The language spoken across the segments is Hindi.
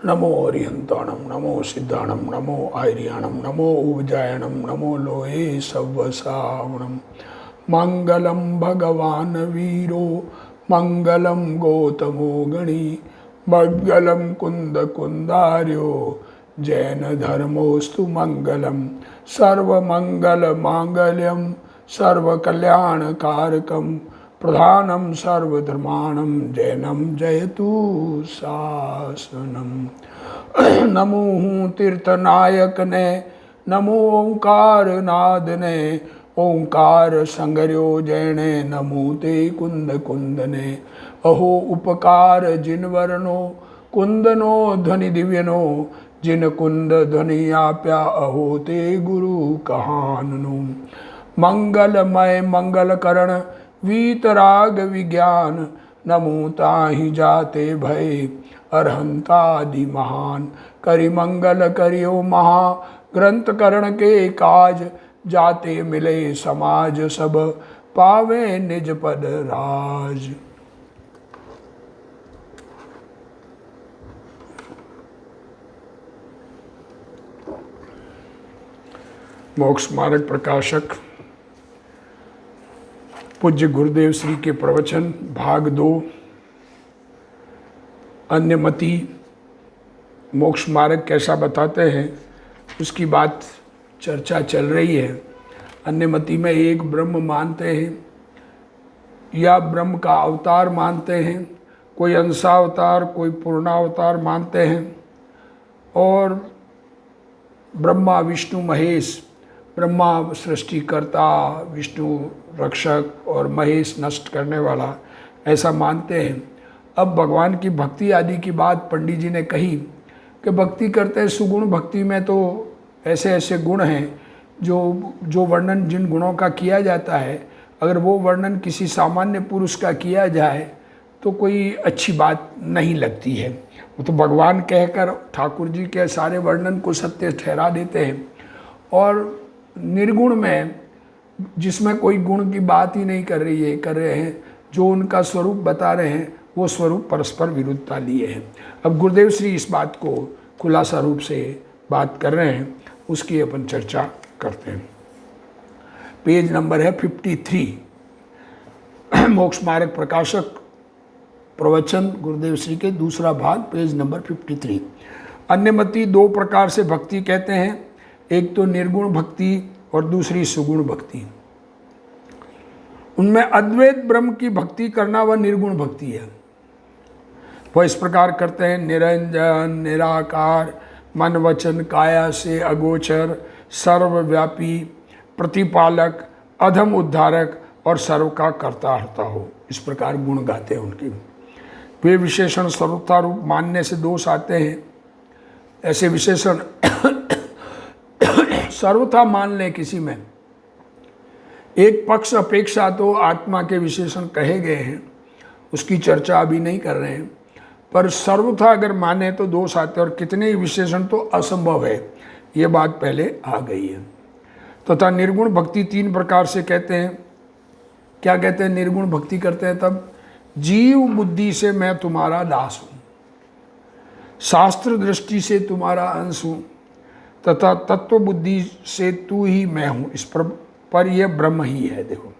नमो अरिहंताणम नमो सिद्धाणम नमो आर्याणम नमो उवजायणम नमो लोहे सव्वसावणम मंगलम भगवान वीरो मंगलम गौतमो गणी मंगलम कुंद कुंदार्यो जैन धर्मोस्तु मंगलम सर्वमंगल मांगल्यम सर्वकल्याणकारकम प्रधानम सर्वधर्माणम जैनम जयतु शासनम। नमो तीर्थनायक ने नमो ओंकार नाद ने ओंकार संगर्यो जैने नमो ते कुंद कुंद ने अहो उपकार जिन वर्णो कुंदनो ध्वनि दिव्यनो जिन कुंद ध्वनि आप्या अहो ते गुरु कहाननु। मंगलमय मंगल करण वीतराग विज्ञान नमो ताहि जाते भय अरहंतादि महान करि मंगल करियो महा ग्रंथ करण के काज जाते मिले समाज सब पावे निज पद राज। मोक्ष मार्ग प्रकाशक पूज्य गुरुदेव श्री के प्रवचन भाग 2 अन्यमति मोक्ष मार्ग कैसा बताते हैं उसकी बात चर्चा चल रही है। अन्यमति में एक ब्रह्म मानते हैं या ब्रह्म का अवतार मानते हैं, कोई अंशावतार कोई पूर्णावतार मानते हैं, और ब्रह्मा विष्णु महेश, ब्रह्मा सृष्टिकर्ता, विष्णु रक्षक और महेश नष्ट करने वाला, ऐसा मानते हैं। अब भगवान की भक्ति आदि की बात पंडित जी ने कही कि भक्ति करते हैं सुगुण भक्ति में तो ऐसे ऐसे गुण हैं जो वर्णन जिन गुणों का किया जाता है, अगर वो वर्णन किसी सामान्य पुरुष का किया जाए तो कोई अच्छी बात नहीं लगती है। वो तो भगवान कहकर ठाकुर जी के सारे वर्णन को सत्य ठहरा देते हैं, और निर्गुण में जिसमें कोई गुण की बात ही नहीं कर रहे हैं, जो उनका स्वरूप बता रहे हैं वो स्वरूप परस्पर विरुद्धता लिए हैं। अब गुरुदेव श्री इस बात को खुलासा रूप से बात कर रहे हैं, उसकी अपन चर्चा करते हैं। पेज नंबर है 53, मोक्ष मार्ग प्रकाशक प्रवचन गुरुदेव श्री के दूसरा भाग, पेज नंबर 53। अन्यमति 2 प्रकार से भक्ति कहते हैं, एक तो निर्गुण भक्ति और दूसरी सुगुण भक्ति। उनमें अद्वैत ब्रह्म की भक्ति करना वह निर्गुण भक्ति है। वह इस प्रकार करते हैं, निरंजन निराकार मन वचन काया से अगोचर सर्वव्यापी प्रतिपालक अधम उद्धारक और सर्व का कर्ता हर्ता हो, इस प्रकार गुण गाते हैं उनकी। वे विशेषण सर्वथा रूप मानने से दोष आते हैं। ऐसे विशेषण सर्वथा मान लें किसी में, एक पक्ष अपेक्षा तो आत्मा के विशेषण कहे गए हैं, उसकी चर्चा अभी नहीं कर रहे हैं, पर सर्वथा अगर माने तो दोष आते हैं, और कितने ही विशेषण तो असंभव है, ये बात पहले आ गई है। तथा निर्गुण भक्ति 3 प्रकार से कहते हैं। क्या कहते हैं? निर्गुण भक्ति करते हैं तब जीव बुद्धि से मैं तुम्हारा दास हूँ, शास्त्र दृष्टि से तुम्हारा अंश हूँ, तथा तत्व बुद्धि से तू ही मैं हूँ, इस पर यह ब्रह्म ही है। देखो,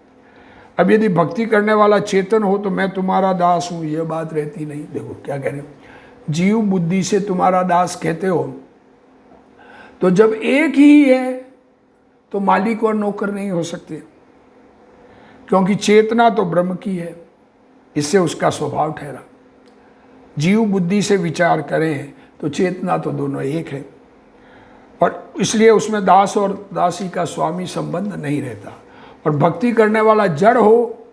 अब यदि भक्ति करने वाला चेतन हो तो मैं तुम्हारा दास हूँ, यह बात रहती नहीं। देखो क्या कह रहे हो, जीव बुद्धि से तुम्हारा दास कहते हो, तो जब एक ही है तो मालिक और नौकर नहीं हो सकते, क्योंकि चेतना तो ब्रह्म की है, इससे उसका स्वभाव ठहरा। जीव बुद्धि से विचार करें तो चेतना तो दोनों एक है, और इसलिए उसमें दास और दासी का स्वामी संबंध नहीं रहता। और भक्ति करने वाला जड़ हो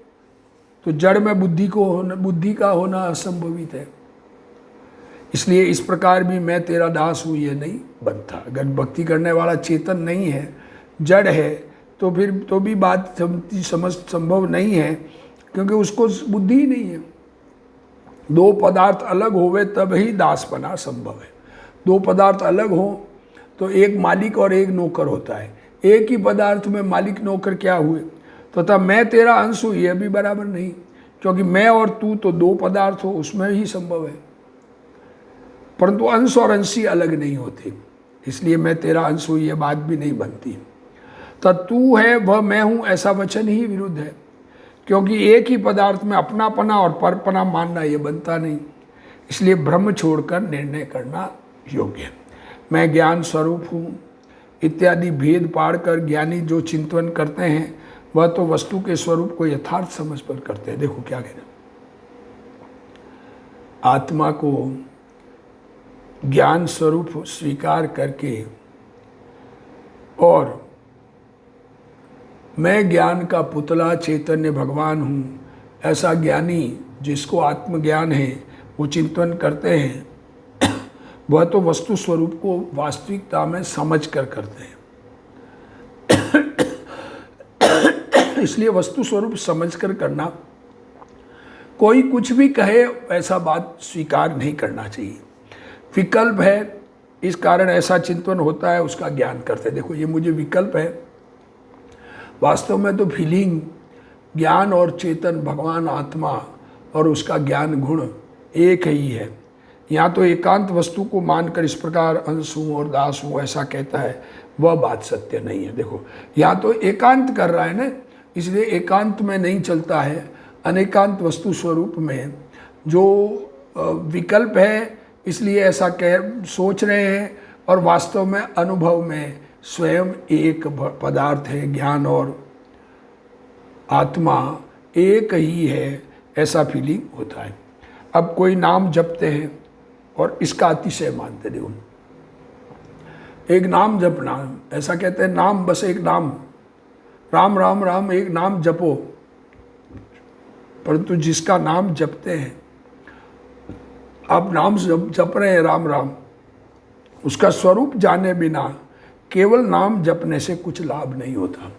तो जड़ में बुद्धि का होना असंभवित है, इसलिए इस प्रकार भी मैं तेरा दास हूँ ये नहीं बनता। अगर भक्ति करने वाला चेतन नहीं है, जड़ है, तो फिर तो भी बात समझ संभव नहीं है, क्योंकि उसको बुद्धि ही नहीं है। 2 पदार्थ अलग होवे तब ही दासपना संभव है। 2 पदार्थ अलग हो तो एक मालिक और एक नौकर होता है, एक ही पदार्थ में मालिक नौकर क्या हुए? तो तब मैं तेरा अंश हूँ यह भी बराबर नहीं, क्योंकि मैं और तू तो 2 पदार्थ हो, उसमें ही संभव है। परंतु अंश और अंशी अलग नहीं होते, इसलिए मैं तेरा अंश हूँ ये बात भी नहीं बनती। तू है वह मैं हूँ ऐसा वचन ही विरुद्ध है, क्योंकि एक ही पदार्थ में अपनापना और परपना मानना ये बनता नहीं, इसलिए भ्रम छोड़कर निर्णय करना योग्य है। मैं ज्ञान स्वरूप हूँ इत्यादि भेद पाड़कर ज्ञानी जो चिंतन करते हैं वह तो वस्तु के स्वरूप को यथार्थ समझ पर करते हैं। देखो क्या कहना, आत्मा को ज्ञान स्वरूप स्वीकार करके और मैं ज्ञान का पुतला चैतन्य भगवान हूँ ऐसा ज्ञानी जिसको आत्मज्ञान है वो चिंतन करते हैं, वह तो वस्तु स्वरूप को वास्तविकता में समझ कर करते हैं। इसलिए वस्तु स्वरूप समझ कर करना, कोई कुछ भी कहे ऐसा बात स्वीकार नहीं करना चाहिए। विकल्प है, इस कारण ऐसा चिंतन होता है, उसका ज्ञान करते हैं। देखो ये मुझे विकल्प है, वास्तव में तो फीलिंग ज्ञान और चेतन भगवान आत्मा और उसका ज्ञान गुण एक ही है। यहाँ तो एकांत वस्तु को मानकर इस प्रकार अंश हूँ और दास हूँ ऐसा कहता है, वह बात सत्य नहीं है। देखो यहाँ तो एकांत कर रहा है ना, इसलिए एकांत में नहीं चलता है, अनेकांत वस्तु स्वरूप में जो विकल्प है इसलिए ऐसा कह सोच रहे हैं, और वास्तव में अनुभव में स्वयं एक पदार्थ है, ज्ञान और आत्मा एक ही है ऐसा फीलिंग होता है। अब कोई नाम जपते हैं और इसका अतिशय मानते, देखो एक नाम जपना, ऐसा कहते हैं नाम बस एक नाम, राम राम राम एक नाम जपो, परंतु जिसका नाम जपते हैं, आप नाम जप रहे हैं राम राम, उसका स्वरूप जाने बिना केवल नाम जपने से कुछ लाभ नहीं होता।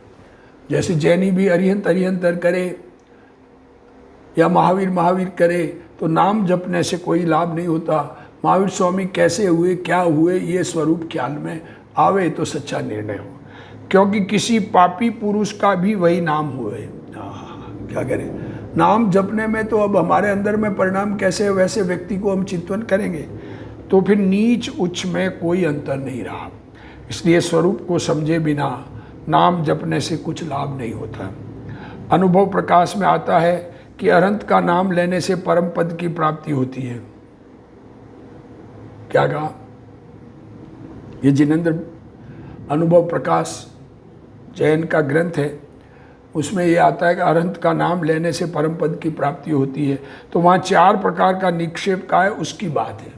जैसे जैनी भी अरिहंत अरिहंतर करे या महावीर महावीर करे तो नाम जपने से कोई लाभ नहीं होता। महावीर स्वामी कैसे हुए क्या हुए ये स्वरूप ख्याल में आवे तो सच्चा निर्णय हो, क्योंकि किसी पापी पुरुष का भी वही नाम हुए। क्या करें, नाम जपने में तो अब हमारे अंदर में परिणाम कैसे, वैसे व्यक्ति को हम चिंतन करेंगे तो फिर नीच उच्च में कोई अंतर नहीं रहा। इसलिए स्वरूप को समझे बिना नाम जपने से कुछ लाभ नहीं होता। अनुभव प्रकाश में आता है कि अनंत का नाम लेने से परम पद की प्राप्ति होती है। क्या कहा, ये जिनेंद्र अनुभव प्रकाश जैन का ग्रंथ है, उसमें ये आता है कि अनंत का नाम लेने से परम पद की प्राप्ति होती है। तो वहाँ 4 प्रकार का निक्षेप का है, उसकी बात है।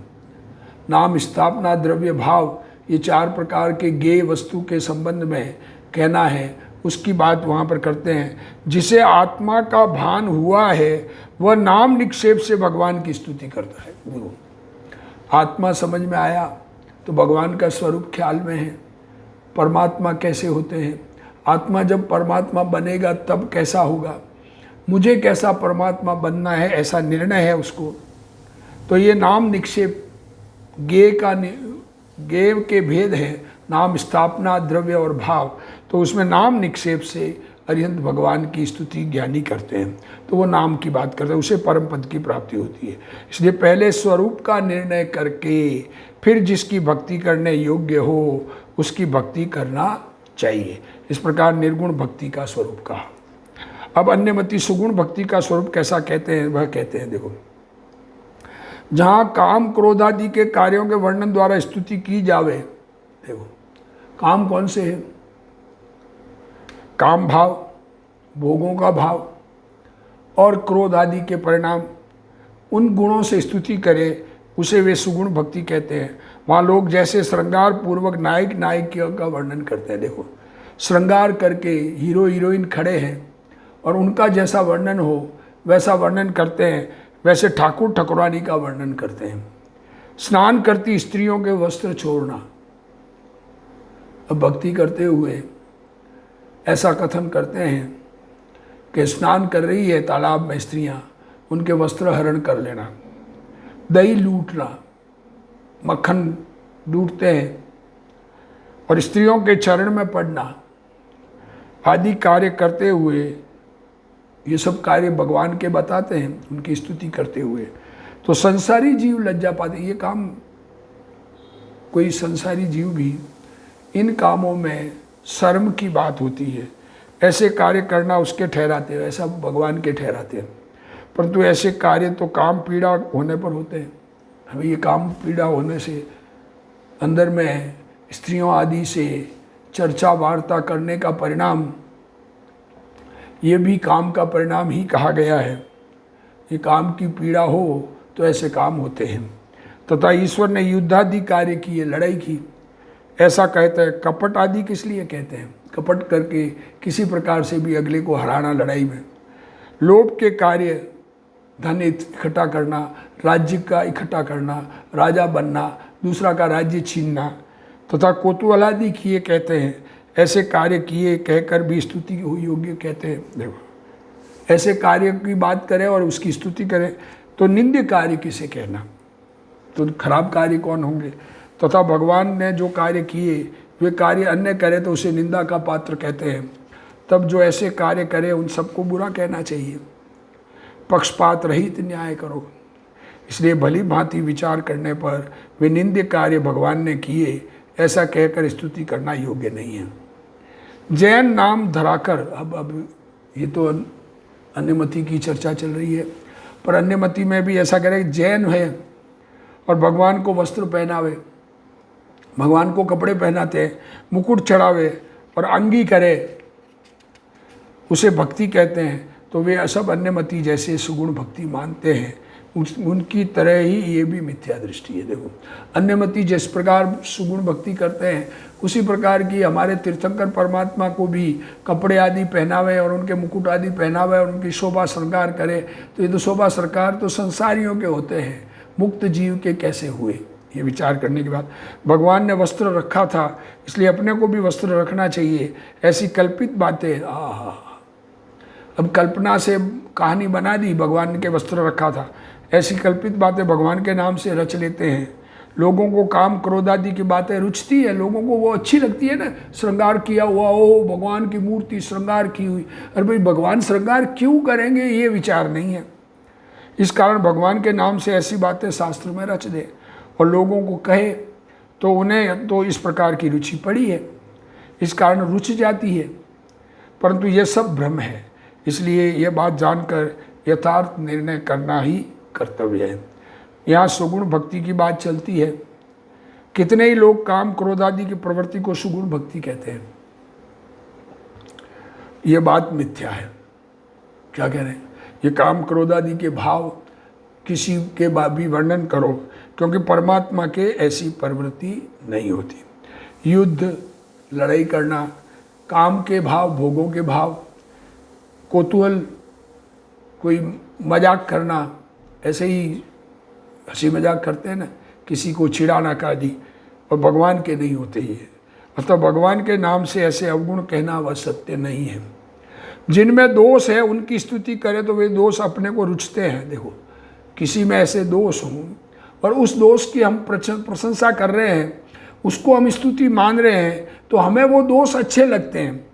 नाम, स्थापना, द्रव्य, भाव, ये 4 प्रकार के गेय वस्तु के संबंध में कहना है, उसकी बात वहाँ पर करते हैं। जिसे आत्मा का भान हुआ है वह नाम निक्षेप से भगवान की स्तुति करता है। गुरु आत्मा समझ में आया तो भगवान का स्वरूप ख्याल में है। परमात्मा कैसे होते हैं, आत्मा जब परमात्मा बनेगा तब कैसा होगा, मुझे कैसा परमात्मा बनना है ऐसा निर्णय है उसको। तो ये नाम निक्षेप गेय के भेद है, नाम, स्थापना, द्रव्य और भाव। तो उसमें नाम निक्षेप से अरिहंत भगवान की स्तुति ज्ञानी करते हैं, तो वो नाम की बात करते हैं, उसे परम पद की प्राप्ति होती है। इसलिए पहले स्वरूप का निर्णय करके फिर जिसकी भक्ति करने योग्य हो उसकी भक्ति करना चाहिए। इस प्रकार निर्गुण भक्ति का स्वरूप कहा। अब अन्यमति सुगुण भक्ति का स्वरूप कैसा कहते हैं, वह कहते हैं देखो, जहाँ काम क्रोध आदि के कार्यों के वर्णन द्वारा स्तुति की जावे। देखो काम कौन से है, काम भाव, भोगों का भाव और क्रोध आदि के परिणाम, उन गुणों से स्तुति करे उसे वे सुगुण भक्ति कहते हैं। वहाँ लोग जैसे श्रृंगार पूर्वक नायक नायिका का वर्णन करते हैं। देखो श्रृंगार करके हीरो हीरोइन खड़े हैं और उनका जैसा वर्णन हो वैसा वर्णन करते हैं, वैसे ठाकुर ठकुरानी का वर्णन करते हैं। स्नान करती स्त्रियों के वस्त्र छोड़ना, अब भक्ति करते हुए ऐसा कथन करते हैं कि स्नान कर रही है तालाब में स्त्रियां, उनके वस्त्र हरण कर लेना, दही लूटना, मक्खन लूटते हैं और स्त्रियों के चरण में पड़ना आदि कार्य करते हुए, ये सब कार्य भगवान के बताते हैं उनकी स्तुति करते हुए। तो संसारी जीव लज्जा पाते, ये काम कोई संसारी जीव भी इन कामों में शर्म की बात होती है, ऐसे कार्य करना उसके ठहराते हैं, ऐसा भगवान के ठहराते हैं। परंतु ऐसे कार्य तो काम पीड़ा होने पर होते हैं। हमें ये काम पीड़ा होने से अंदर में स्त्रियों आदि से चर्चा वार्ता करने का परिणाम, ये भी काम का परिणाम ही कहा गया है। ये काम की पीड़ा हो तो ऐसे काम होते हैं। तथा ईश्वर ने युद्धादि कार्य किए, लड़ाई की, ऐसा कहते हैं। कपट आदि किस लिए कहते हैं? कपट करके किसी प्रकार से भी अगले को हराना लड़ाई में। लोभ के कार्य, धन इकट्ठा करना, राज्य का इकट्ठा करना, राजा बनना, दूसरा का राज्य छीनना, तथा कौतूहलादि किए कहते हैं। ऐसे कार्य किए कहकर भी स्तुति योग्य कहते हैं। देखो, ऐसे कार्य की बात करें और उसकी स्तुति करें तो निंद्य कार्य किसे कहना? तो खराब कार्य कौन होंगे? तथा भगवान ने जो कार्य किए वे कार्य अन्य करे तो उसे निंदा का पात्र कहते हैं। तब जो ऐसे कार्य करे उन सबको बुरा कहना चाहिए। पक्षपात रहित न्याय करो। इसलिए भली भांति विचार करने पर वे निंद्य कार्य भगवान ने किए ऐसा कहकर स्तुति करना योग्य नहीं है। जैन नाम धराकर, अब ये तो अन्यमति की चर्चा चल रही है, पर अन्यमति में भी ऐसा कह रहे जैन है और भगवान को वस्त्र पहनावे, भगवान को कपड़े पहनाते, मुकुट चढ़ावे और अंगी करे, उसे भक्ति कहते हैं। तो वे सब अन्यमति जैसे सुगुण भक्ति मानते हैं, उनकी तरह ही ये भी मिथ्या दृष्टि है। देखो, अन्यमति जिस प्रकार सुगुण भक्ति करते हैं उसी प्रकार की हमारे तीर्थंकर परमात्मा को भी कपड़े आदि पहनावे और उनके मुकुट आदि पहनावे और उनकी शोभा श्रृंगार करे। तो ये तो शोभा श्रृंगार तो संसारियों के होते हैं, मुक्त जीव के कैसे हुए? ये विचार करने के बाद भगवान ने वस्त्र रखा था इसलिए अपने को भी वस्त्र रखना चाहिए, ऐसी कल्पित बातें। अब कल्पना से कहानी बना दी, भगवान के वस्त्र रखा था, ऐसी कल्पित बातें भगवान के नाम से रच लेते हैं। लोगों को काम क्रोध आदि की बातें रुचती है, लोगों को वो अच्छी लगती है ना, श्रृंगार किया हुआ, ओ भगवान की मूर्ति श्रृंगार की हुई। अरे भाई, भगवान श्रृंगार क्यों करेंगे, ये विचार नहीं है। इस कारण भगवान के नाम से ऐसी बातें शास्त्र में रच दे और लोगों को कहे तो उन्हें तो इस प्रकार की रुचि पड़ी है, इस कारण रुच जाती है। परंतु ये सब भ्रम है, इसलिए यह बात जानकर यथार्थ निर्णय करना ही कर्तव्य है। यहाँ सुगुण भक्ति की बात चलती है। कितने ही लोग काम क्रोध आदि की प्रवृत्ति को सुगुण भक्ति कहते हैं। ये बात मिथ्या है। क्या कह रहे हैं? ये काम क्रोध आदि के भाव किसी के भी वर्णन करो, क्योंकि परमात्मा के ऐसी प्रवृत्ति नहीं होती। युद्ध, लड़ाई करना, काम के भाव, भोगों के भाव, कौतूहल, कोई मजाक करना, ऐसे ही हंसी मजाक करते हैं ना, किसी को चिढ़ाना का आदि, और भगवान के नहीं होते ये। अतः भगवान के नाम से ऐसे अवगुण कहना वह सत्य नहीं है। जिनमें दोष है उनकी स्तुति करें तो वे दोष अपने को रुचते हैं। देखो, किसी में ऐसे दोष हों और उस दोष की हम प्रशंसा कर रहे हैं, उसको हम स्तुति मान रहे हैं, तो हमें वो दोष अच्छे लगते हैं।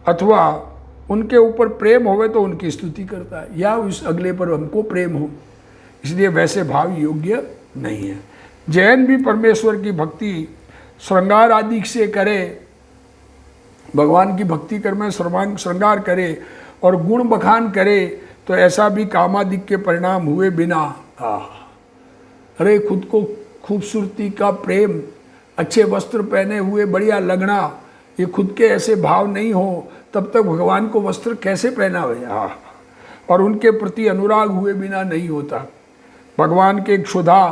अथवा उनके ऊपर प्रेम होवे तो उनकी स्तुति करता है, या उस अगले पर हमको प्रेम हो, इसलिए वैसे भाव योग्य नहीं है। जैन भी परमेश्वर की भक्ति श्रृंगार आदि से करे, भगवान की भक्ति कर में श्रृंगार करे और गुण बखान करे, तो ऐसा भी कामादिक के परिणाम हुए बिना, अरे खुद को खूबसूरती का प्रेम, अच्छे वस्त्र पहने हुए बढ़िया लगना, ये खुद के ऐसे भाव नहीं हो तब तक भगवान को वस्त्र कैसे पहनावे? और उनके प्रति अनुराग हुए बिना नहीं होता। भगवान के क्षुधा,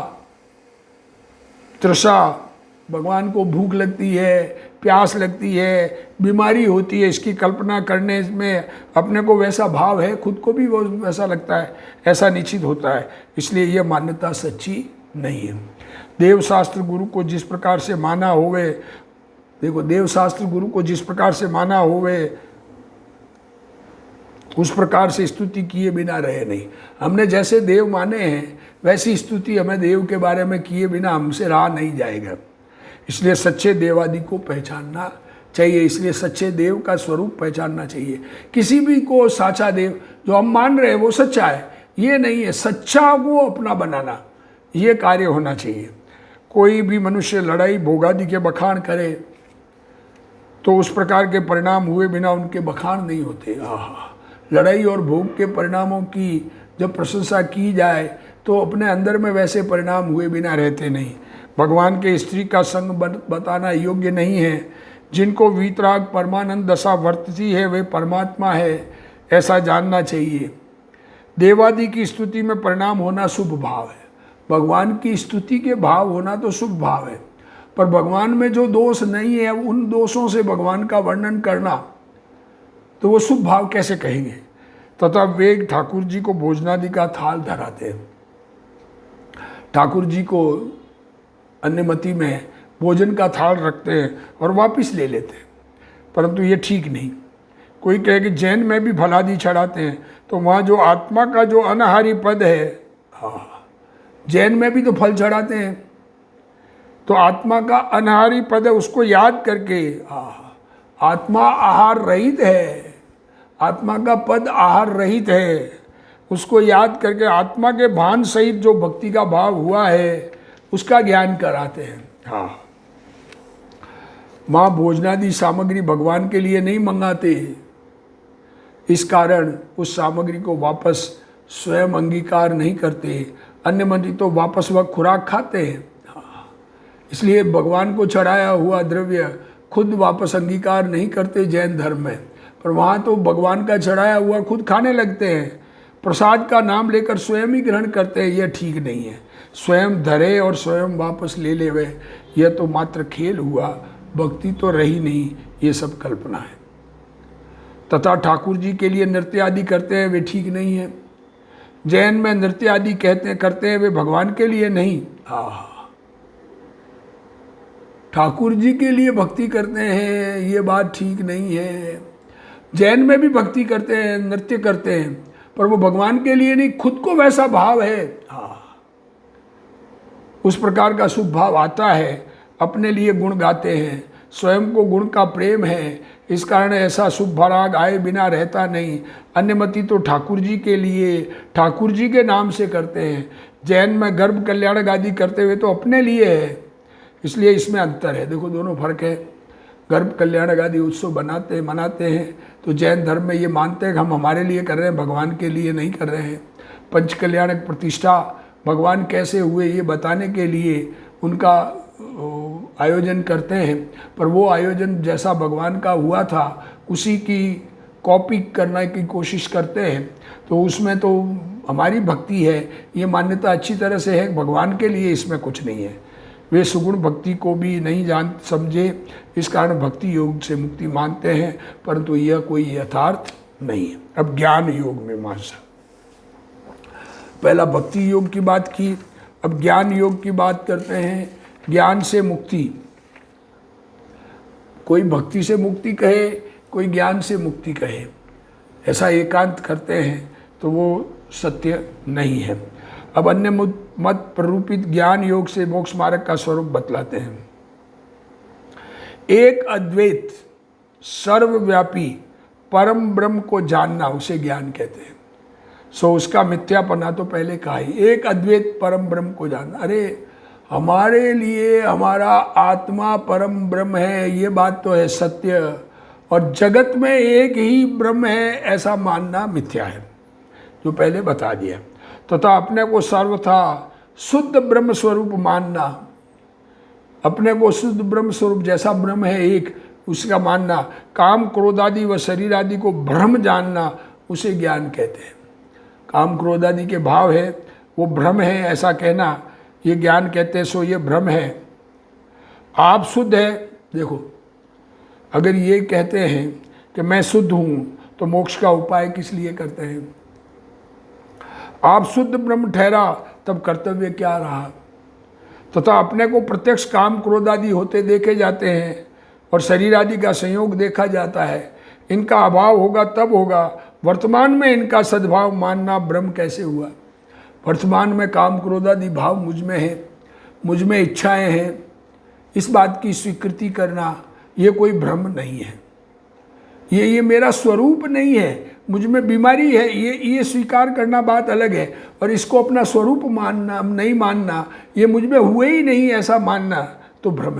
तृषा, भगवान को भूख लगती है, प्यास लगती है, बीमारी होती है, इसकी कल्पना करने में अपने को वैसा भाव है, खुद को भी वो वैसा लगता है, ऐसा निश्चित होता है। इसलिए यह मान्यता सच्ची नहीं है। देवशास्त्र गुरु को जिस प्रकार से माना होवे, देखो, देवशास्त्र गुरु को जिस प्रकार से माना होवे उस प्रकार से स्तुति किए बिना रहे नहीं। हमने जैसे देव माने हैं वैसी स्तुति हमें देव के बारे में किए बिना हमसे रहा नहीं जाएगा। इसलिए सच्चे देवादि को पहचानना चाहिए, इसलिए सच्चे देव का स्वरूप पहचानना चाहिए। किसी भी को साचा देव जो हम मान रहे हैं वो सच्चा है, ये नहीं है। सच्चा को अपना बनाना, ये कार्य होना चाहिए। कोई भी मनुष्य लड़ाई भोगादि के बखान करे तो उस प्रकार के परिणाम हुए बिना उनके बखान नहीं होते। लड़ाई और भोग के परिणामों की जब प्रशंसा की जाए तो अपने अंदर में वैसे परिणाम हुए बिना रहते नहीं। भगवान के स्त्री का संग बताना योग्य नहीं है। जिनको वीतराग परमानंद दशा वर्तती है वे परमात्मा है, ऐसा जानना चाहिए। देवादि की स्तुति में परिणाम होना शुभ भाव है। भगवान की स्तुति के भाव होना तो शुभ भाव है, पर भगवान में जो दोष नहीं है उन दोषों से भगवान का वर्णन करना तो वो शुभ भाव कैसे कहेंगे। तथा वेग ठाकुर जी को भोजनादि का थाल धराते हैं। ठाकुर जी को अन्यमति में भोजन का थाल रखते हैं और वापस ले लेते हैं, परंतु ये ठीक नहीं। कोई कहे कि जैन में भी फलादि चढ़ाते हैं, तो वहाँ जो आत्मा का जो अनाहारी पद है, जैन में भी तो फल चढ़ाते हैं, तो आत्मा का अनाहारी पद है उसको याद करके, आत्मा आहार रहित है, आत्मा का पद आहार रहित है, उसको याद करके आत्मा के भान सहित जो भक्ति का भाव हुआ है उसका ज्ञान कराते हैं। माँ भोजनादि सामग्री भगवान के लिए नहीं मंगाते, इस कारण उस सामग्री को वापस स्वयं अंगीकार नहीं करते। अन्य मंत्री तो वापस वह खुराक खाते हैं, इसलिए भगवान को चढ़ाया हुआ द्रव्य खुद वापस अंगीकार नहीं करते जैन धर्म में, पर वहाँ तो भगवान का चढ़ाया हुआ खुद खाने लगते हैं। प्रसाद का नाम लेकर स्वयं ही ग्रहण करते हैं, यह ठीक नहीं है। स्वयं धरे और स्वयं वापस ले ले वे, यह तो मात्र खेल हुआ, भक्ति तो रही नहीं, ये सब कल्पना है। तथा ठाकुर जी के लिए नृत्य आदि करते हैं वे ठीक नहीं है। जैन में नृत्य आदि करते हैं वे भगवान के लिए नहीं, ठाकुर जी के लिए भक्ति करते हैं, ये बात ठीक नहीं है। जैन में भी भक्ति करते हैं, नृत्य करते हैं, पर वो भगवान के लिए नहीं, खुद को वैसा भाव है, उस प्रकार का शुभ भाव आता है। अपने लिए गुण गाते हैं, स्वयं को गुण का प्रेम है, इस कारण ऐसा शुभ भराग आए बिना रहता नहीं। अन्यमति तो ठाकुर जी के लिए, ठाकुर जी के नाम से करते हैं। जैन में गर्भ कल्याण आदि करते हुए तो अपने लिए है, इसलिए इसमें अंतर है। देखो दोनों फर्क है। गर्भ कल्याण आदि उत्सव मनाते हैं तो जैन धर्म में ये मानते हैं कि हम हमारे लिए कर रहे हैं, भगवान के लिए नहीं कर रहे हैं। पंच कल्याणक प्रतिष्ठा भगवान कैसे हुए ये बताने के लिए उनका आयोजन करते हैं, पर वो आयोजन जैसा भगवान का हुआ था उसी की कॉपी करने की कोशिश करते हैं, तो उसमें तो हमारी भक्ति है, ये मान्यता अच्छी तरह से है। भगवान के लिए इसमें कुछ नहीं है। वे सुगुण भक्ति को भी नहीं समझे, इस कारण भक्ति योग से मुक्ति मानते हैं, परंतु यह कोई यथार्थ नहीं है। अब ज्ञान योग में मानसा, पहला भक्ति योग की बात की, अब ज्ञान योग की बात करते हैं। ज्ञान से मुक्ति, कोई भक्ति से मुक्ति कहे, कोई ज्ञान से मुक्ति कहे, ऐसा एकांत करते हैं तो वो सत्य नहीं है। अब अन्य मत प्ररूपित ज्ञान योग से मोक्ष मार्ग का स्वरूप बतलाते हैं। एक अद्वैत सर्वव्यापी परम ब्रह्म को जानना उसे ज्ञान कहते हैं। सो उसका मिथ्यापना तो पहले कहा ही, एक अद्वैत परम ब्रह्म को जानना। अरे हमारे लिए हमारा आत्मा परम ब्रह्म है, ये बात तो है सत्य, और जगत में एक ही ब्रह्म है ऐसा मानना मिथ्या है, जो पहले बता दिया। तथा अपने को सर्वथा शुद्ध ब्रह्म स्वरूप मानना, अपने को शुद्ध ब्रह्म स्वरूप जैसा ब्रह्म है एक, उसका मानना। काम क्रोध आदि व शरीर आदि को भ्रम जानना, उसे ज्ञान कहते हैं। काम क्रोध आदि के भाव है वो भ्रम है ऐसा कहना, ये ज्ञान कहते हैं। सो ये भ्रम है। आप शुद्ध है, देखो अगर ये कहते हैं कि मैं शुद्ध हूँ तो मोक्ष का उपाय किस लिए करते हैं? आप शुद्ध ब्रह्म ठहरा तब कर्तव्य क्या रहा? तथा अपने को प्रत्यक्ष काम क्रोध आदि होते देखे जाते हैं और शरीर आदि का संयोग देखा जाता है, इनका अभाव होगा तब होगा। वर्तमान में इनका सद्भाव मानना ब्रह्म कैसे हुआ? वर्तमान में काम क्रोध आदि भाव मुझ में है, मुझ में इच्छाएं हैं, इस बात की स्वीकृति करना ये कोई भ्रम नहीं है। ये मेरा स्वरूप नहीं है, मुझ में बीमारी है, ये स्वीकार करना बात अलग है, और इसको अपना स्वरूप मानना नहीं मानना, ये मुझ में हुए ही नहीं ऐसा मानना तो भ्रम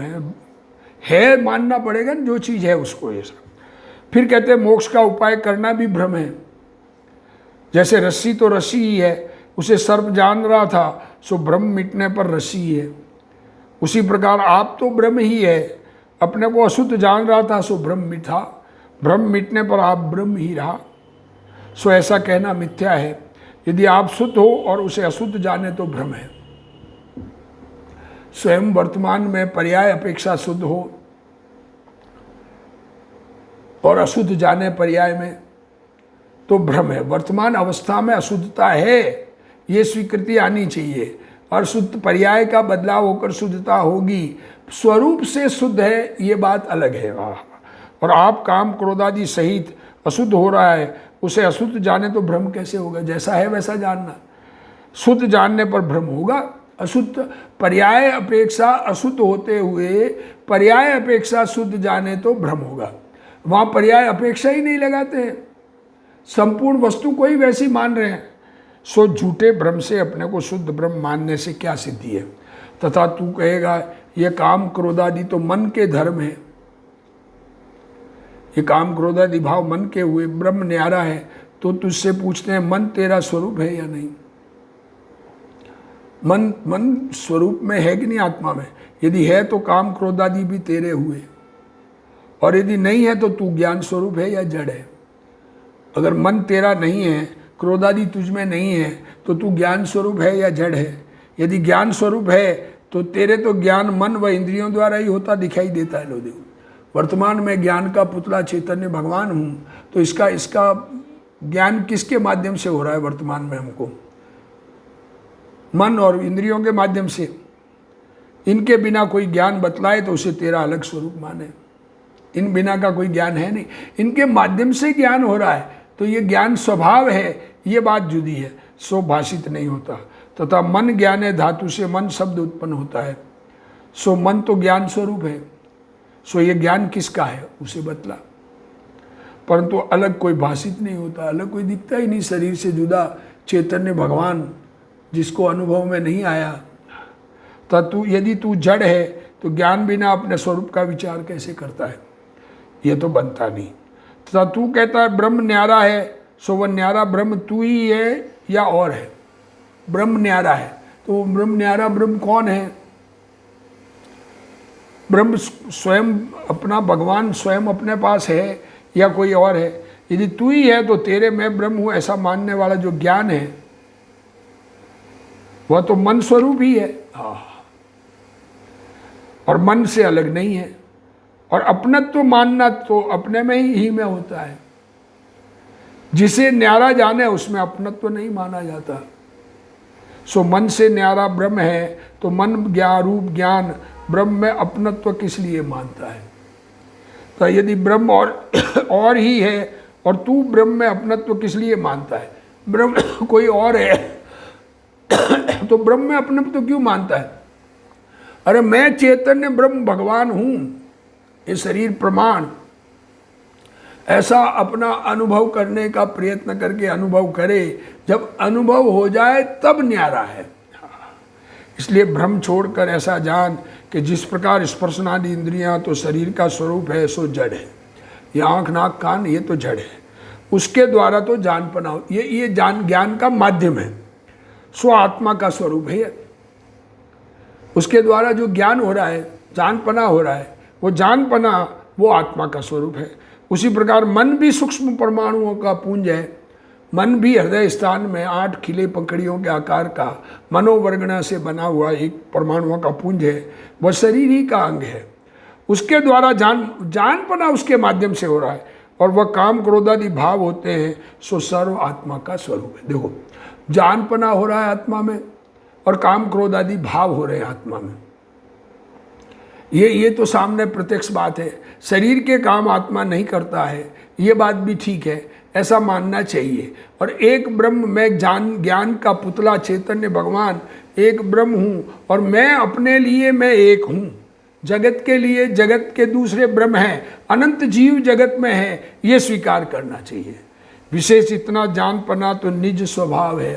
है मानना पड़ेगा जो चीज़ है उसको। ये सब फिर कहते हैं मोक्ष का उपाय करना भी भ्रम है। जैसे रस्सी तो रस्सी ही है, उसे सर्प जान रहा था सो भ्रम मिटने पर रस्सी है। उसी प्रकार आप तो ब्रह्म ही है, अपने को अशुद्ध जान रहा था सो भ्रम मिटा, भ्रम मिटने पर आप ब्रह्म ही रहा। सो ऐसा कहना मिथ्या है। यदि आप शुद्ध हो और उसे अशुद्ध जाने तो भ्रम है। स्वयं वर्तमान में पर्याय अपेक्षा शुद्ध हो और अशुद्ध जाने पर्याय में तो भ्रम है। वर्तमान अवस्था में अशुद्धता है, ये स्वीकृति आनी चाहिए, और शुद्ध पर्याय का बदलाव होकर शुद्धता होगी। स्वरूप से शुद्ध है ये बात अलग है। और आप काम क्रोधादि सहित अशुद्ध हो रहा है, उसे अशुद्ध जाने तो भ्रम कैसे होगा? जैसा है वैसा जानना। शुद्ध जानने पर भ्रम होगा। अशुद्ध पर्याय अपेक्षा अशुद्ध होते हुए पर्याय अपेक्षा शुद्ध जाने तो भ्रम होगा। वहाँ पर्याय अपेक्षा ही नहीं लगाते हैं, संपूर्ण वस्तु को ही वैसी मान रहे हैं। सो झूठे भ्रम से अपने को शुद्ध ब्रह्म मानने से क्या सिद्धि है? तथा तू कहेगा ये काम क्रोधादि तो मन के धर्म है, ये काम क्रोधादि भाव मन के हुए, ब्रह्म न्यारा है। तो तुझसे पूछते हैं मन तेरा स्वरूप है या नहीं? मन स्वरूप में है कि नहीं आत्मा में? यदि है तो काम क्रोधादि भी तेरे हुए, और यदि नहीं है तो तू ज्ञान स्वरूप है या जड़ है? अगर मन तेरा नहीं है, क्रोधादि तुझ में नहीं है, तो तू ज्ञान स्वरूप है या जड़ है? यदि ज्ञान स्वरूप है तो तेरे तो ज्ञान मन व इंद्रियों द्वारा ही होता दिखाई देता है। लो देखो, वर्तमान में ज्ञान का पुतला चैतन्य भगवान हूँ, तो इसका ज्ञान किसके माध्यम से हो रहा है वर्तमान में? हमको मन और इंद्रियों के माध्यम से। इनके बिना कोई ज्ञान बतलाए तो उसे तेरा अलग स्वरूप माने। इन बिना का कोई ज्ञान है नहीं, इनके माध्यम से ज्ञान हो रहा है, तो ये ज्ञान स्वभाव है, ये बात जुदी है, सो भाषित नहीं होता। तथा मन ज्ञान है, धातु से मन शब्द उत्पन्न होता है, सो मन तो ज्ञान स्वरूप है। सो ये ज्ञान किसका है उसे बतला, परंतु अलग कोई भाषित नहीं होता, अलग कोई दिखता ही नहीं, शरीर से जुदा चैतन्य भगवान जिसको अनुभव में नहीं आया। तू यदि तू जड़ है तो ज्ञान बिना अपने स्वरूप का विचार कैसे करता है? ये तो बनता नहीं। तथा तू कहता है ब्रह्म न्यारा है, सो वह न्यारा ब्रह्म तू ही है या और है? ब्रह्म न्यारा है तो ब्रह्म न्यारा ब्रह्म कौन है? ब्रह्म स्वयं अपना भगवान स्वयं अपने पास है या कोई और है? यदि तू ही है तो तेरे मैं ब्रह्म हूँ ऐसा मानने वाला जो ज्ञान है वह तो मन स्वरूप ही है, और मन से अलग नहीं है। और अपनत्व मानना तो अपने में ही में होता है। जिसे न्यारा जाने उसमें अपनत्व नहीं माना जाता। सो मन से न्यारा ब्रह्म है तो मन रूप ज्ञान ब्रह्म में अपनत्व किस लिए मानता है? तो यदि ब्रह्म और ही है और तू ब्रह्म में अपनत्व किस लिए मानता है? ब्रह्म कोई और है तो ब्रह्म में अपनत्व क्यों मानता है? अरे मैं चैतन्य ब्रह्म भगवान हूँ, ये शरीर प्रमाण, ऐसा अपना अनुभव करने का प्रयत्न करके अनुभव करे। जब अनुभव हो जाए तब न्यारा है। इसलिए भ्रम छोड़कर ऐसा जान कि जिस प्रकार स्पर्शनादि इंद्रियां तो शरीर का स्वरूप है सो जड़ है। ये आँख नाक कान ये तो जड़ है, उसके द्वारा तो जान पना, ये ज्ञान का माध्यम है, सो आत्मा का स्वरूप है। उसके द्वारा जो ज्ञान हो रहा है, जान पना हो रहा है, वो जान पना वो आत्मा का स्वरूप है। उसी प्रकार मन भी सूक्ष्म परमाणुओं का पुंज है। मन भी हृदय स्थान में 8 खिले पंखड़ियों के आकार का मनोवर्गणा से बना हुआ एक परमाणुओं का पुंज है, वह शरीर ही का अंग है। उसके द्वारा जान पना उसके माध्यम से हो रहा है, और वह काम क्रोधादि भाव होते हैं, सो सर्व आत्मा का स्वरूप है। देखो, जान पना हो रहा है आत्मा में और काम क्रोधादि भाव हो रहे हैं आत्मा में। ये तो सामने प्रत्यक्ष बात है। शरीर के काम आत्मा नहीं करता है, ये बात भी ठीक है, ऐसा मानना चाहिए। और एक ब्रह्म, मैं ज्ञान का पुतला चैतन्य भगवान एक ब्रह्म हूँ, और मैं अपने लिए मैं एक हूँ, जगत के लिए जगत के दूसरे ब्रह्म हैं, अनंत जीव जगत में है, ये स्वीकार करना चाहिए। विशेष इतना जानपना तो निज स्वभाव है।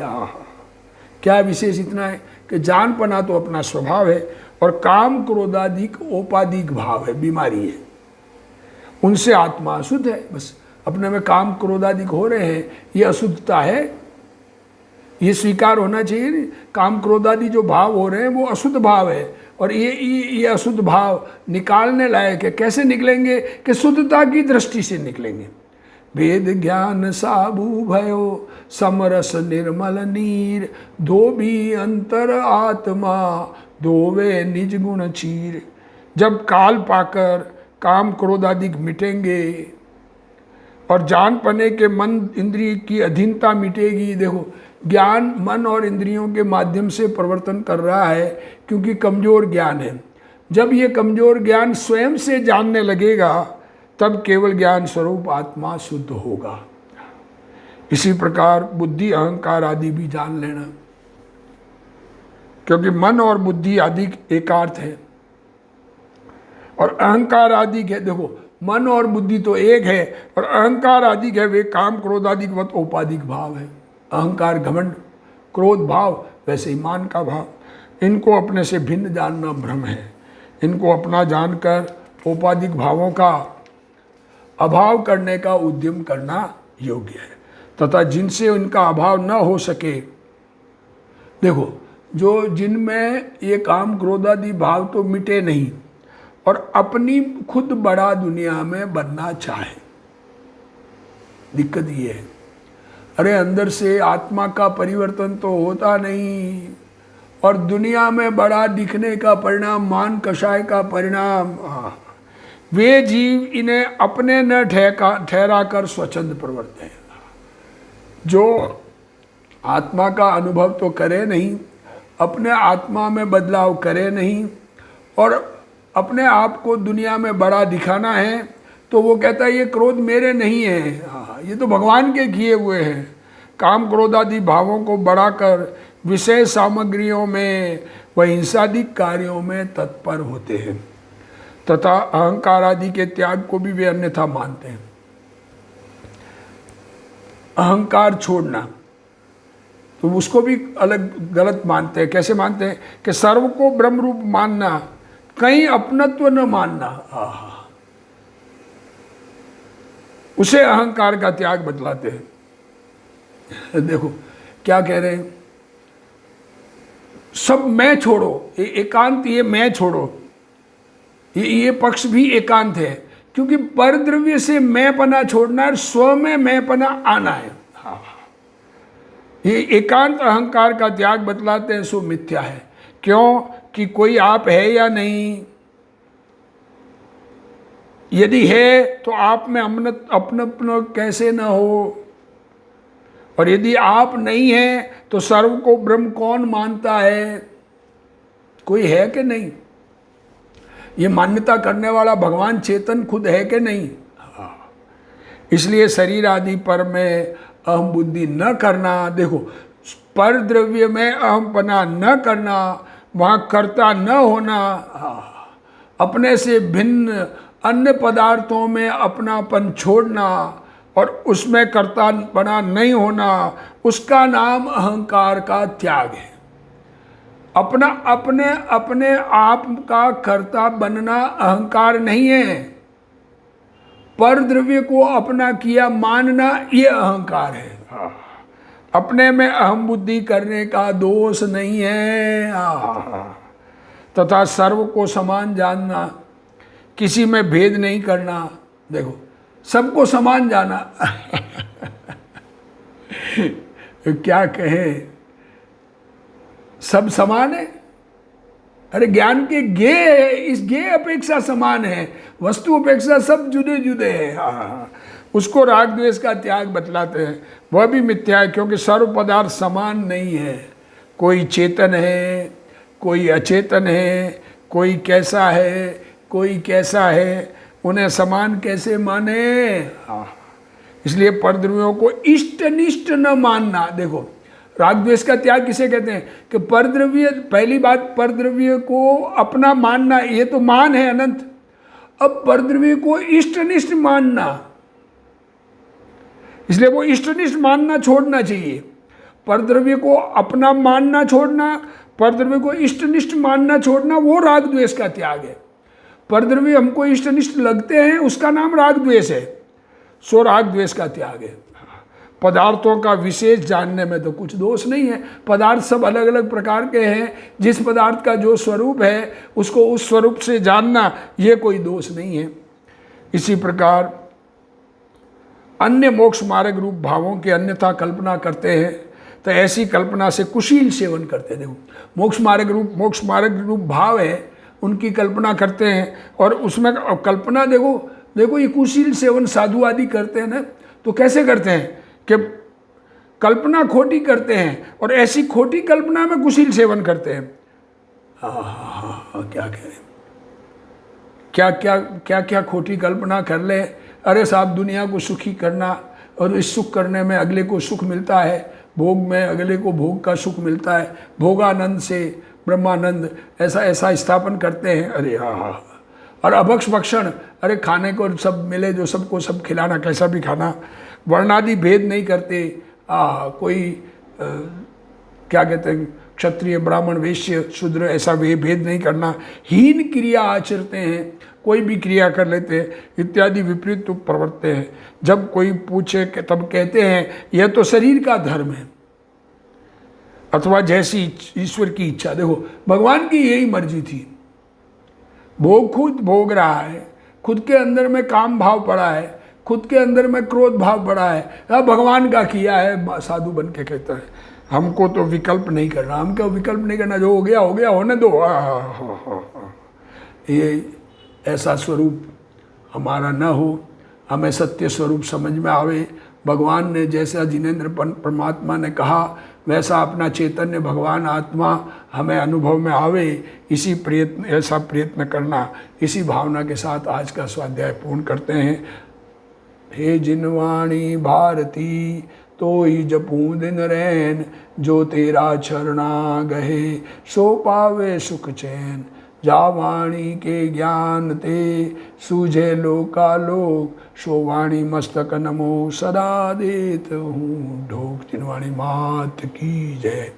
क्या विशेष इतना है कि जानपना तो अपना स्वभाव है, और काम क्रोधादिक औपाधिक भाव है, बीमारी है, उनसे आत्मा अशुद्ध है। बस अपने में काम क्रोधादिक हो रहे हैं, ये अशुद्धता है, ये स्वीकार होना चाहिए। नहीं, काम क्रोधादि जो भाव हो रहे हैं वो अशुद्ध भाव है, और ये अशुद्ध भाव निकालने लायक है। कैसे निकलेंगे? कि शुद्धता की दृष्टि से निकलेंगे। वेद ज्ञान साबू भयो समरस निर्मल नीर, धोबी अंतर आत्मा धोवे निज गुण चीर। जब काल पाकर काम क्रोधादिक मिटेंगे और जान पने के मन इंद्रिय की अधीनता मिटेगी। देखो, ज्ञान मन और इंद्रियों के माध्यम से परिवर्तन कर रहा है, क्योंकि कमजोर ज्ञान है। जब ये कमजोर ज्ञान स्वयं से जानने लगेगा, तब केवल ज्ञान स्वरूप आत्मा शुद्ध होगा। इसी प्रकार बुद्धि अहंकार आदि भी जान लेना, क्योंकि मन और बुद्धि आदि एकार्थ है, और अहंकार आदि है। देखो, मन और बुद्धि तो एक है, और अहंकार आदि है वे काम क्रोधादिक वत औपाधिक भाव है। अहंकार घमंड, क्रोध भाव वैसे ही मान का भाव। इनको अपने से भिन्न जानना भ्रम है। इनको अपना जानकर औपाधिक भावों का अभाव करने का उद्यम करना योग्य है, तथा जिनसे उनका अभाव न हो सके। देखो, जो जिनमें ये काम क्रोधादि भाव तो मिटे नहीं, और अपनी खुद बड़ा दुनिया में बनना चाहे, दिक्कत ये है। अरे अंदर से आत्मा का परिवर्तन तो होता नहीं, और दुनिया में बड़ा दिखने का परिणाम मान कषाय का परिणाम। वे जीव इन्हें अपने न ठहरा कर स्वच्छंद प्रवर्त हैं। जो आत्मा का अनुभव तो करे नहीं, अपने आत्मा में बदलाव करे नहीं, और अपने आप को दुनिया में बड़ा दिखाना है, तो वो कहता है ये क्रोध मेरे नहीं है, ये तो भगवान के किए हुए हैं। काम क्रोधादि भावों को बढ़ाकर विषय सामग्रियों में व हिंसादिक कार्यों में तत्पर होते हैं, तथा अहंकार आदि के त्याग को भी वे अन्यथा मानते हैं। अहंकार छोड़ना तो उसको भी अलग गलत मानते हैं। कैसे मानते हैं? कि सर्व को ब्रह्म रूप मानना, कहीं अपनत्व न मानना, उसे अहंकार का त्याग बतलाते हैं। देखो क्या कह रहे हैं, सब मैं छोड़ो, ये एकांत, ये मैं छोड़ो, ये पक्ष भी एकांत है, क्योंकि परद्रव्य से मैंपना छोड़ना है, स्व में मैंपना आना है। ये एकांत अहंकार का त्याग बतलाते हैं, सो मिथ्या है। क्यों? कि कोई आप है या नहीं। यदि है तो आप में अपनत्व कैसे न हो, और यदि आप नहीं है तो सर्व को ब्रह्म कौन मानता है? कोई है कि नहीं? ये मान्यता करने वाला भगवान चेतन खुद है कि नहीं? इसलिए शरीर आदि पर में अहम बुद्धि न करना। देखो, पर द्रव्य में अहमपना न करना, वहाँ कर्ता न होना, अपने से भिन्न अन्य पदार्थों में अपनापन छोड़ना और उसमें कर्ता बना नहीं होना, उसका नाम अहंकार का त्याग है। अपना अपने आप का कर्ता बनना अहंकार नहीं है। पर द्रव्य को अपना किया मानना ये अहंकार है। अपने में अहम बुद्धि करने का दोष नहीं है। तथा सर्व को समान जानना, किसी में भेद नहीं करना। देखो, सबको समान जाना क्या कहें, सब समान है। अरे ज्ञान के गे है, इस गे अपेक्षा समान है, वस्तु अपेक्षा सब जुदे जुदे हैं। उसको राग द्वेष का त्याग बतलाते हैं। वह भी मिथ्या है, क्योंकि सर्व पदार्थ समान नहीं है। कोई चेतन है, कोई अचेतन है, कोई कैसा है, कोई कैसा है, उन्हें समान कैसे माने? इसलिए परद्रव्यों को इष्टनिष्ठ न मानना। देखो, राग द्वेष का त्याग किसे कहते हैं? कि परद्रव्य, पहली बात परद्रव्य को अपना मानना, ये तो मान है अनंत। अब परद्रव्य को इष्टनिष्ठ मानना, इसलिए वो इष्टनिष्ठ मानना छोड़ना चाहिए। परद्रव्य को अपना मानना छोड़ना, परद्रव्य को इष्टनिष्ठ मानना छोड़ना, वो राग द्वेष का त्याग है। परद्रव्य हमको इष्टनिष्ठ लगते हैं, उसका नाम राग द्वेष है, सो राग द्वेष का त्याग है। पदार्थों का विशेष जानने में तो कुछ दोष नहीं है, पदार्थ सब अलग अलग प्रकार के हैं, जिस पदार्थ का जो स्वरूप है उसको उस स्वरूप से जानना, ये कोई दोष नहीं है। इसी प्रकार अन्य मोक्ष मार्ग रूप भावों की अन्यथा कल्पना करते हैं, तो ऐसी कल्पना से कुशील सेवन करते हैं। देखो मोक्ष मार्ग रूप भाव है, उनकी कल्पना करते हैं, और उसमें कल्पना देखो ये कुशील सेवन साधु आदि करते हैं ना, तो कैसे करते हैं कि कल्पना खोटी करते हैं और ऐसी खोटी कल्पना में कुशील सेवन करते हैं। क्या कहें, क्या खोटी कल्पना कर ले। अरे साहब, दुनिया को सुखी करना, और इस सुख करने में अगले को सुख मिलता है, भोग में अगले को भोग का सुख मिलता है, भोगानंद से ब्रह्मानंद ऐसा स्थापन करते हैं। अरे हाँ, और अभक्ष भक्षण, अरे खाने को सब मिले, जो सबको सब खिलाना, कैसा भी खाना, वर्णादि भेद नहीं करते। कोई क्या कहते हैं, क्षत्रिय ब्राह्मण वैश्य शूद्र, ऐसा भेद नहीं करना। हीन क्रिया आचरते हैं, कोई भी क्रिया कर लेते हैं, इत्यादि विपरीत तो प्रवर्तते हैं। जब कोई पूछे तब कहते हैं यह तो शरीर का धर्म है, अथवा जैसी ईश्वर की इच्छा। देखो भगवान की यही मर्जी थी, भोग खुद भोग रहा है, खुद के अंदर में काम भाव पड़ा है, खुद के अंदर में क्रोध भाव पड़ा है, अब भगवान का किया है, साधु बन के कहता है हमको तो विकल्प नहीं करना, हमको विकल्प नहीं करना, जो हो गया होने दो। ये ऐसा स्वरूप हमारा न हो, हमें सत्य स्वरूप समझ में आवे। भगवान ने जैसा जिनेंद्र परमात्मा ने कहा, वैसा अपना चैतन्य भगवान आत्मा हमें अनुभव में आवे, ऐसा प्रयत्न करना। इसी भावना के साथ आज का स्वाध्याय पूर्ण करते हैं। हे जिनवाणी भारती तो ही जपूं दिन रैन, जो तेरा चरणा गहे सो पावे सुख चैन। जा वाणी के ज्ञान ते सूझे लोकालोक, सो वाणी मस्तक नमो सदा देत हूँ ढोक। जिनवाणी मात की जय।